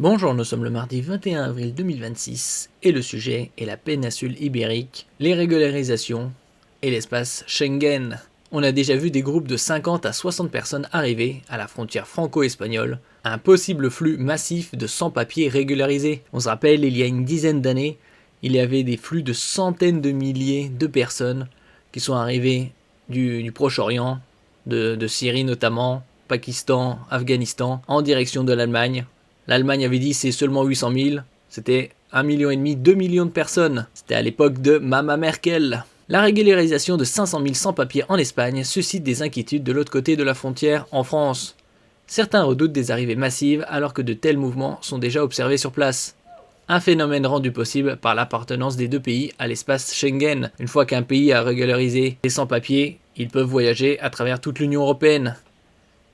Bonjour, nous sommes le mardi 21 avril 2026 et le sujet est la péninsule ibérique, les régularisations et l'espace Schengen. On a déjà vu des groupes de 50 à 60 personnes arriver à la frontière franco-espagnole, un possible flux massif de sans-papiers régularisés. On se rappelle, il y a une dizaine d'années, il y avait des flux de centaines de milliers de personnes qui sont arrivées du Proche-Orient, de Syrie notamment, Pakistan, Afghanistan, en direction de l'Allemagne. L'Allemagne avait dit c'est seulement 800 000, c'était 1,5 million, 2 millions de personnes. C'était à l'époque de Mama Merkel. La régularisation de 500 000 sans-papiers en Espagne suscite des inquiétudes de l'autre côté de la frontière en France. Certains redoutent des arrivées massives alors que de tels mouvements sont déjà observés sur place. Un phénomène rendu possible par l'appartenance des deux pays à l'espace Schengen. Une fois qu'un pays a régularisé les sans-papiers, ils peuvent voyager à travers toute l'Union européenne.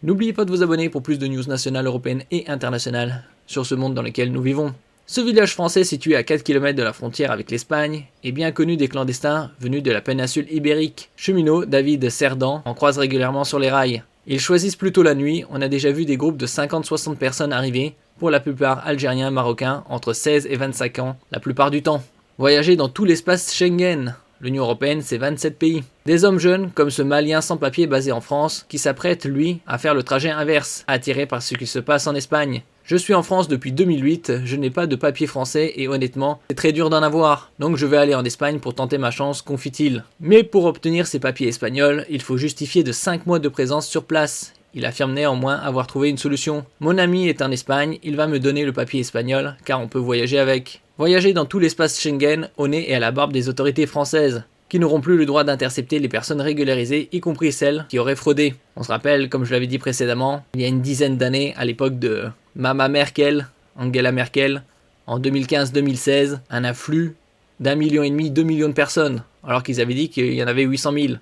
N'oubliez pas de vous abonner pour plus de news nationales, européennes et internationales sur ce monde dans lequel nous vivons. Ce village français situé à 4 km de la frontière avec l'Espagne est bien connu des clandestins venus de la péninsule ibérique. Cheminot David Cerdan en croise régulièrement sur les rails. Ils choisissent plutôt la nuit, on a déjà vu des groupes de 50-60 personnes arriver, pour la plupart algériens, marocains, entre 16 et 25 ans, la plupart du temps. Voyager dans tout l'espace Schengen. L'Union Européenne, c'est 27 pays. Des hommes jeunes, comme ce Malien sans papier basé en France, qui s'apprête, lui, à faire le trajet inverse, attiré par ce qui se passe en Espagne. Je suis en France depuis 2008, je n'ai pas de papier français et honnêtement, c'est très dur d'en avoir. Donc je vais aller en Espagne pour tenter ma chance, confie-t-il. Mais pour obtenir ces papiers espagnols, il faut justifier de 5 mois de présence sur place. Il affirme néanmoins avoir trouvé une solution. Mon ami est en Espagne, il va me donner le papier espagnol, car on peut voyager avec. Voyager dans tout l'espace Schengen, au nez et à la barbe des autorités françaises, qui n'auront plus le droit d'intercepter les personnes régularisées, y compris celles qui auraient fraudé. On se rappelle, comme je l'avais dit précédemment, il y a une dizaine d'années, à l'époque de Mama Merkel, Angela Merkel, en 2015-2016, un afflux d'1,5 million, 2 millions de personnes, alors qu'ils avaient dit qu'il y en avait 800 000.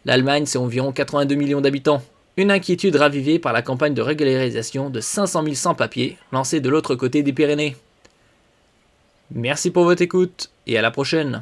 L'Allemagne, c'est environ 82 millions d'habitants. Une inquiétude ravivée par la campagne de régularisation de 500 000 sans-papiers lancée de l'autre côté des Pyrénées. Merci pour votre écoute et à la prochaine.